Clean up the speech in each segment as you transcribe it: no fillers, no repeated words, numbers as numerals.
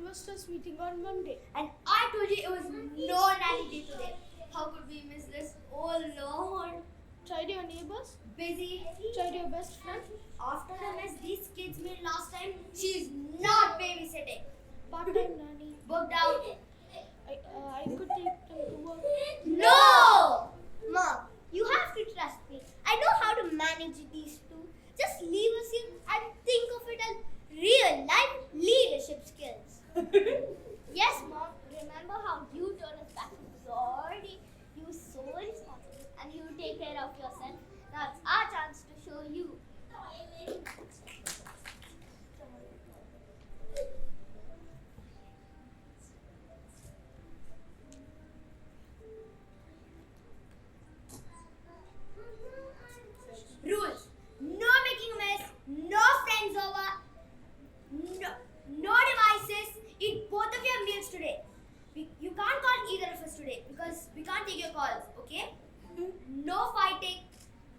investors meeting on Monday. And I told you it was no nanny day today. How could we miss this? Oh Lord. Tried your neighbors? Busy. Tried your best friend? After the mess these kids made last time, she's not babysitting. Part-time nanny. Booked out. I could take them to work. No! Mom, you have to trust me. I know how to manage these two. Just leave us here and think of it as real life leadership skills. Yes, Mom. Remember how you turned us back to authority? You were so responsible and you take care of yourself. Now it's our chance to show you. Rules. No making a mess. No friends over. No devices. Eat both of your meals today. You can't call either of us today because we can't take your calls, okay? No fighting.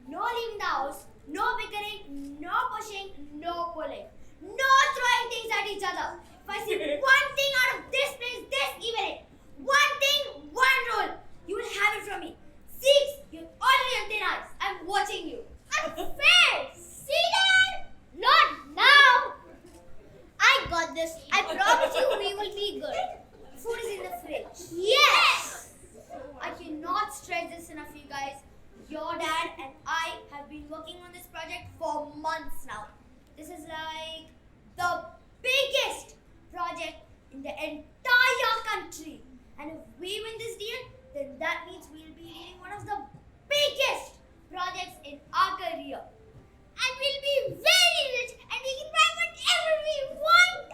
No leaving the house. No bickering. No pushing. No pulling. No throwing things at each other. If I see one thing out of this place this evening, one thing, one rule, you will have it from me. 6, you're already on thin ice. I'm watching you. Unfair! See that? Not now! I got this. I promise you we will be good. Food is in the fridge. Yes! I cannot stress this enough, you guys. Your dad and I have been working on this project for months now. This is like the biggest project in the entire country. And if we win this deal, then that means we'll be leading one of the biggest projects in our career. And we'll be very rich and we can buy whatever we want.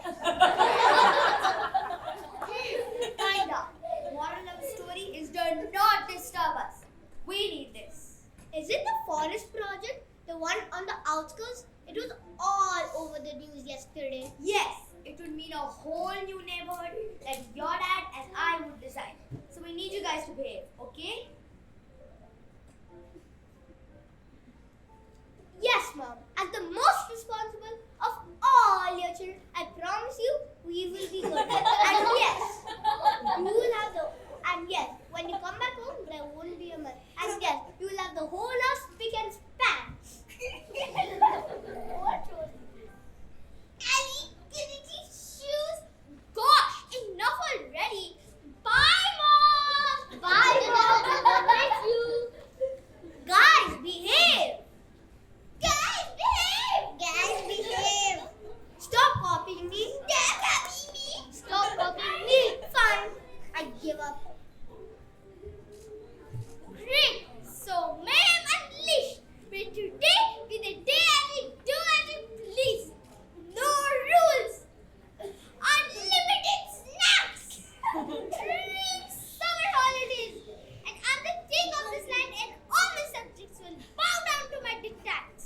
Kinda. Moral of the story is do not disturb us. We need this. Is it the forest project? The one on the outskirts? It was all over the news yesterday. Yes. It would mean a whole new neighborhood that your dad and I would design. So we need you guys to behave, okay? Yes, Mom. As the most responsible of all your children, I promise you we will be good. And yes, you will have and yes, when you come back home, there won't be a mess. And yes, you will have the whole house spick and span. Ellie, did you take shoes? Gosh, enough already. Bye, Mom. Bye, Mom. Miss you. Guys, behave. Guys, behave. Guys, behave. Stop copying me. Stop copying me. Stop copying me. Fine. I give up. Great. So, mayhem unleashed. But today be the day I will do as I please. No rules. Unlimited snacks. Dreams. Summer holidays. And I'm the king of this land and all my subjects will bow down to my diktats.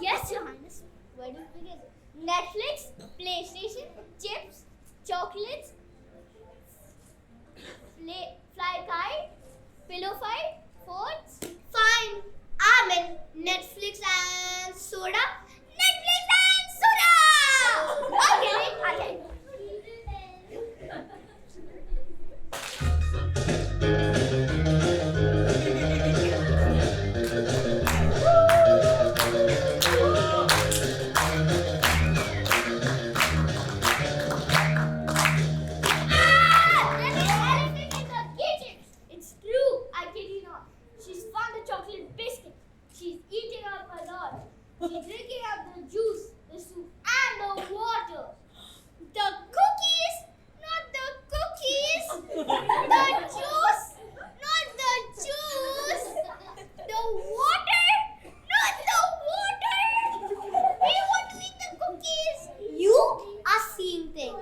Yes, Your Highness. Where do we begin? Netflix, PlayStation, chips, chocolates, fly kite, pillow fight, forts. Fine. Amen. Netflix and soda. Netflix and soda! Okay. It's true. I kid you not. She's found the chocolate biscuit. She's eating up a lot. She's drinking up the juice, the soup, and the water. The cookies, not the cookies. The juice, not the juice. The water, not the water. We want to eat the cookies. You are seeing things.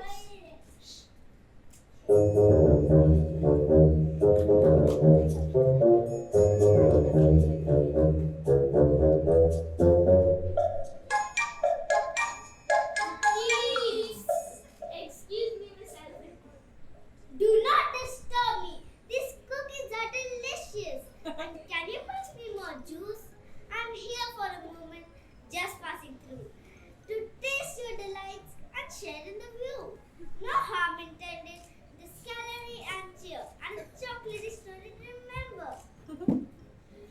Excuse me, Miss Elvin. Do not disturb me. These cookies are delicious. And can you pass me more juice? I'm here for a moment, just passing through, to taste your delights and share in the view. No harm intended. The calorie and cheer and the chocolate story to remember.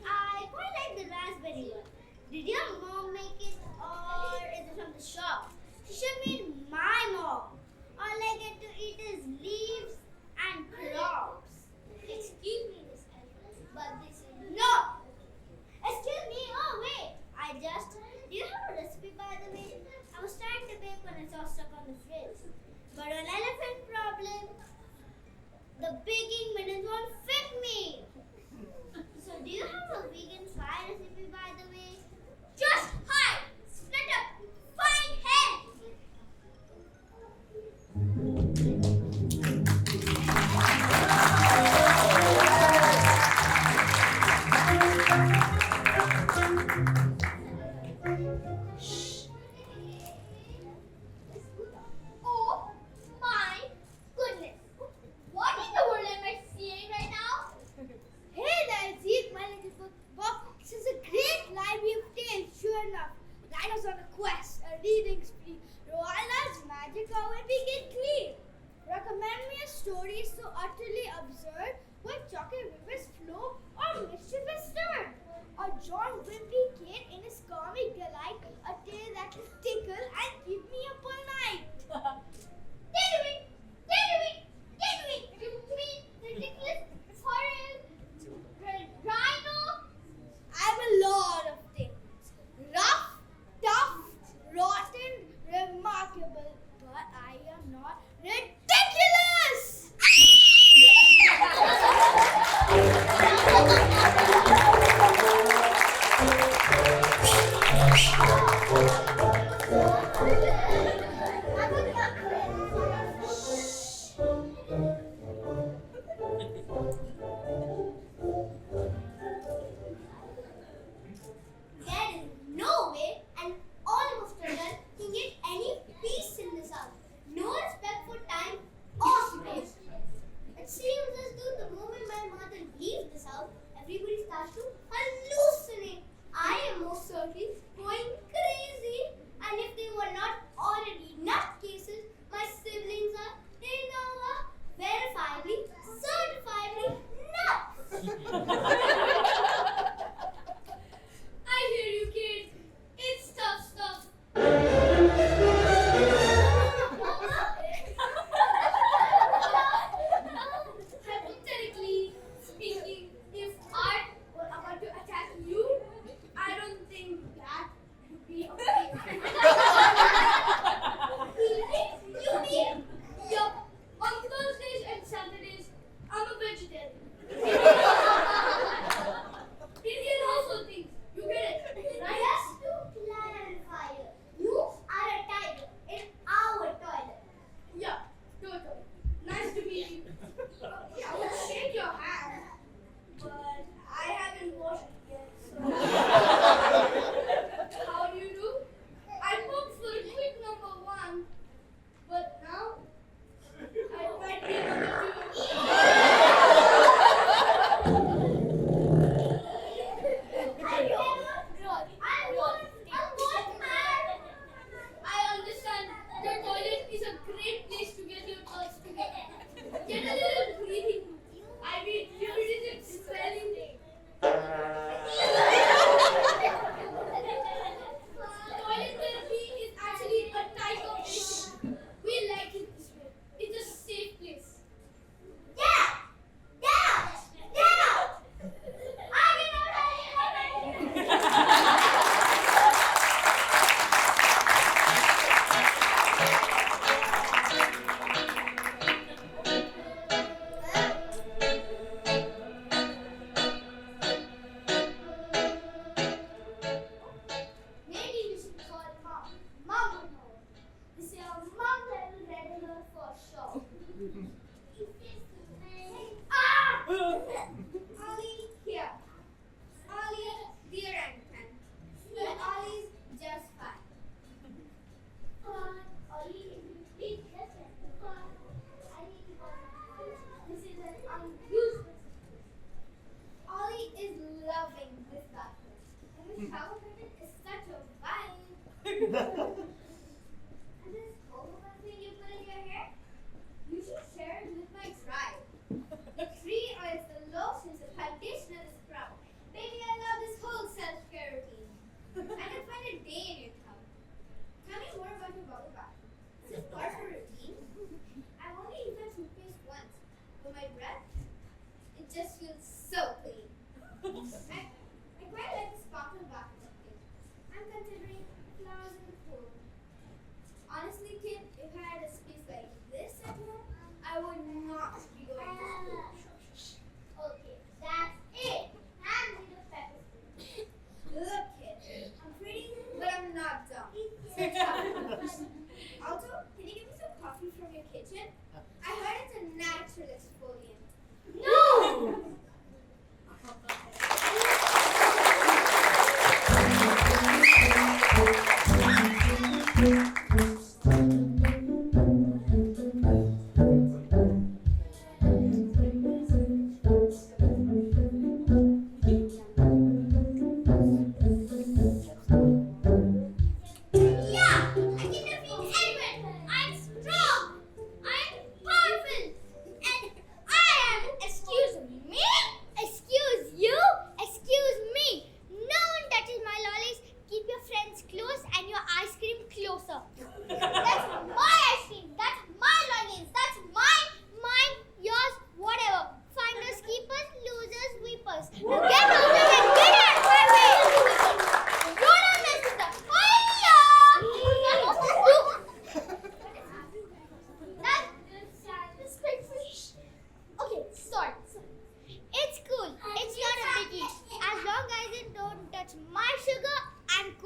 I quite like the raspberry one. Did your mom make it or is it from the shop? She should mean my mom. All I get to eat is leaves and crops. Excuse me, Miss Evans, but this is no. Excuse me. Oh wait, do you have a recipe by the way? I was trying to bake when I saw stuck on the fridge. But an elephant problem. The baking minutes won't fit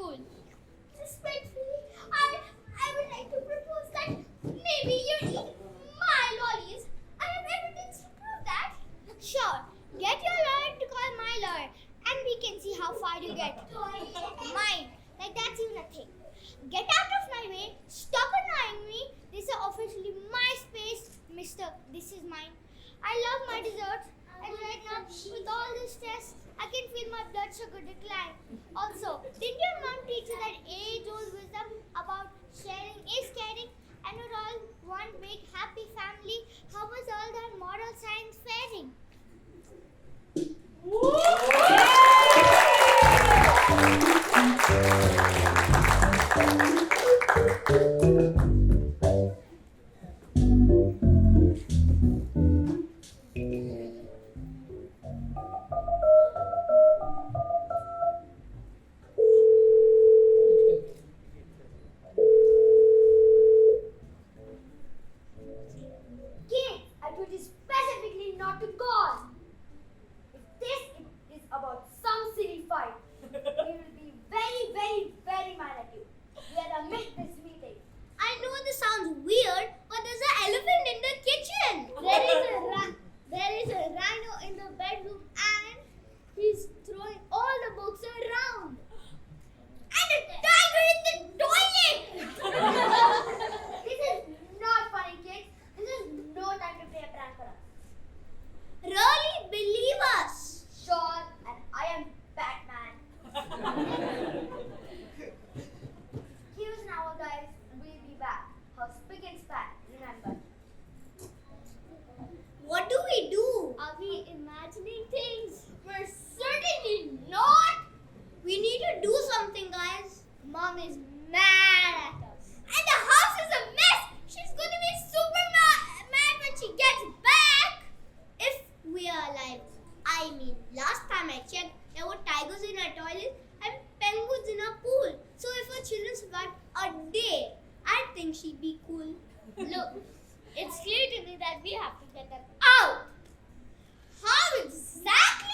school. Respectfully, I would like to propose that maybe you're eating my lollies. I have evidence to prove that. Sure, get your lawyer to call my lawyer and we can see how far you get. Mine, like that's even a thing. Get out of my way, stop annoying me. This is officially my space, mister. This is mine. I love my desserts and right now with all this stress, I can feel my blood sugar decline. Also, did your mom teach you that age-old wisdom about sharing is caring and we're all one big happy family? How was all that moral science faring? Kids, I told you specifically not to call. If this is about some silly fight, we will be very, very, very mad at you. We had to make this meeting. I know this sounds weird, but there's an elephant in the kitchen. There is a rhino in the bedroom and he's throwing all the books around. And a tiger in the toilet! This is not funny, kids. This is no time to play a prank for us. Really believe us. Sure, and I am Batman. Here's an hour, guys. We'll be back. How spick and span, remember. What do we do? Are we imagining things? We're certainly not. We need to do something, guys. Mom is mad at us. And the house is a mess. She's going to be super mad when she gets back. If we are alive. I mean, last time I checked, there were tigers in our toilet and penguins in our pool. So if our children survived a day, I think she'd be cool. Look, it's clear to me that we have to get them out. How exactly?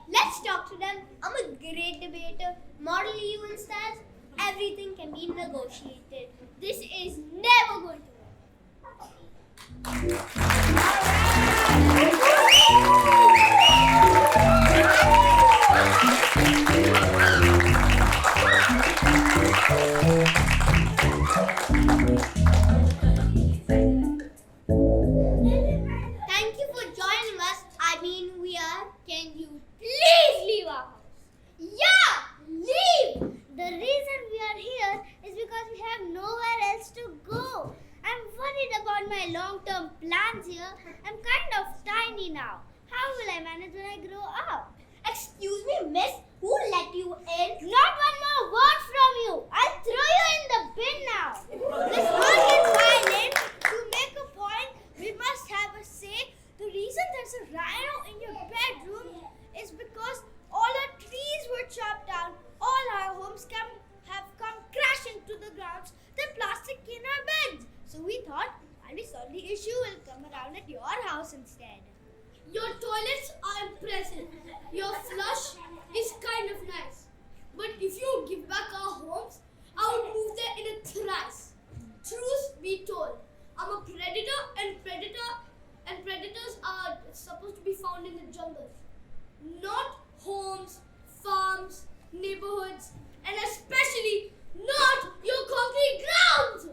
Let's talk to them. I'm a great debater. Model you and styles. Everything can be negotiated. This is never going to work. Thank you for joining us. I mean, we are. Can you please leave our house? Yeah, leave! The reason we are here is because we have nowhere else to go. I'm worried about my long-term plans here. I'm kind of tiny now. How will I manage when I grow up? Excuse me, miss. Who let you in? Not one more word from you. I'll throw you in the bin now. This all gets violent. To make a point, we must have a say. The reason there's a rhino in your bedroom is because all our trees were chopped down. All our homes have come crashing to the grounds. The plastic in our beds. So we thought, while we solve the issue, we'll come around at your house instead. Your toilets are impressive. Your flush is kind of nice. But if you give back our homes, I would move there in a trice. Truth be told, I'm a predator and predators are supposed to be found in the jungle. Not homes, farms, neighborhoods, and especially not your concrete grounds!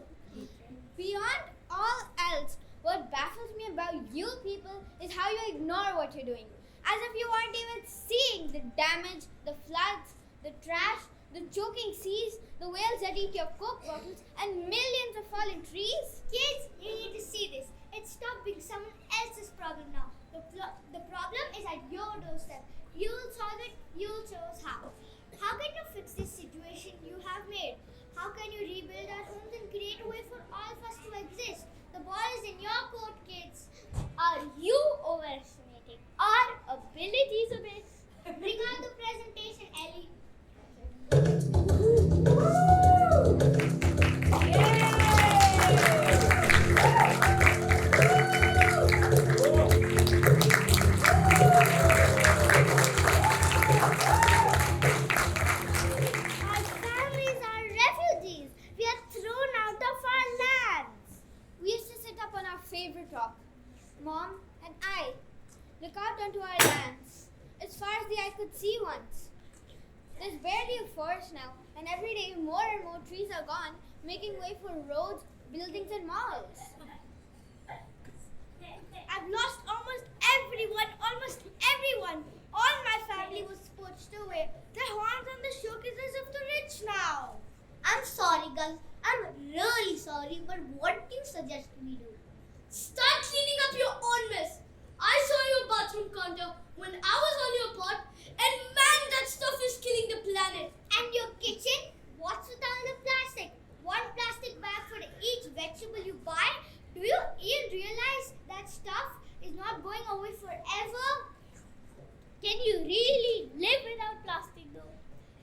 Beyond all else, what baffles me about you people is how you ignore what you're doing. As if you weren't even seeing the damage, the floods, the trash, the choking seas, the whales that eat your Coke bottles, and millions of fallen trees. Kids, you need to see this. It stopped being someone else's problem now. The problem is at your doorstep. You'll solve it, you'll show us how. How can you fix this situation you have made? How can you rebuild our homes and create a way for all of us to exist? The ball is in your court, kids. Are you overestimating our abilities a bit? Bring out the presentation, Ellie. Mom, and I look out onto our lands, as far as the eye could see once. There's barely a forest now, and every day more and more trees are gone, making way for roads, buildings, and malls. I've lost almost everyone. All my family was poached away. The horns on the showcases of the rich now. I'm sorry, girls. I'm really sorry, but what do you suggest we do? Start cleaning up your own mess. I saw your bathroom counter when I was on your pot, and man, that stuff is killing the planet. And your kitchen? What's with all the plastic? One plastic bag for each vegetable you buy? Do you even realize that stuff is not going away forever? Can you really live without plastic though?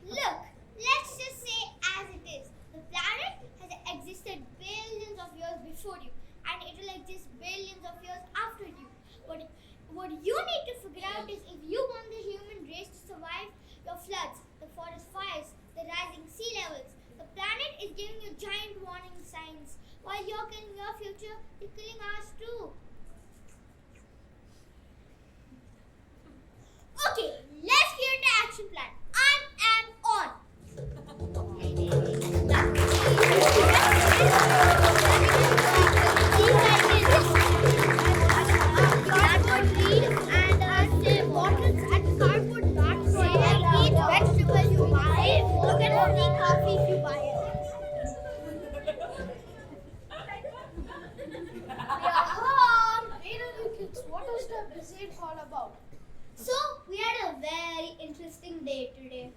Look, let's just say as it is. The planet has existed billions of years before you, and it will exist billions of years after you. What you need to figure out is if you want the human race to survive your floods, the forest fires, the rising sea levels. The planet is giving you giant warning signs, while you're killing your future, you're killing ours too. Okay, let's create an action plan. I am on. Cardboard leaves and bottles and cardboard bags. Eat vegetables you buy. You can only coffee if you buy it. We are home. Hey, little kids, what is the visit all about? So, we had a very interesting day today.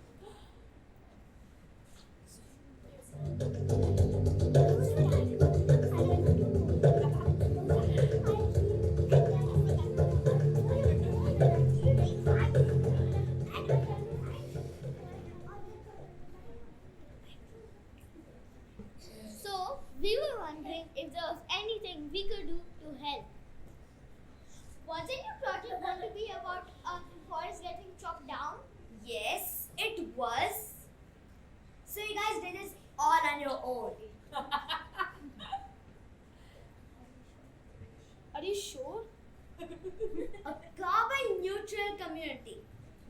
So, we were wondering if there was anything we could do to help. Wasn't your project going to be about forest getting chopped down? Yes, it was. So you guys did this all on your own. Are you sure? A carbon neutral community.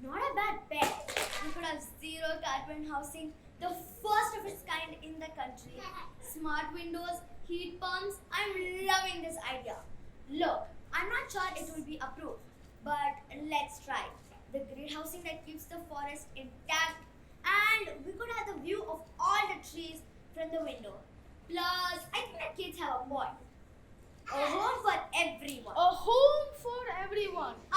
Not a bad bet. We could have zero carbon housing, the first of its kind in the country. Smart windows, heat pumps. I'm loving this idea. Look, I'm not sure it will be approved, but let's try. The grid housing that keeps the forest intact, and we could have the view of all the trees from the window. Plus, I think the kids have a point. A home for everyone. A home for everyone. A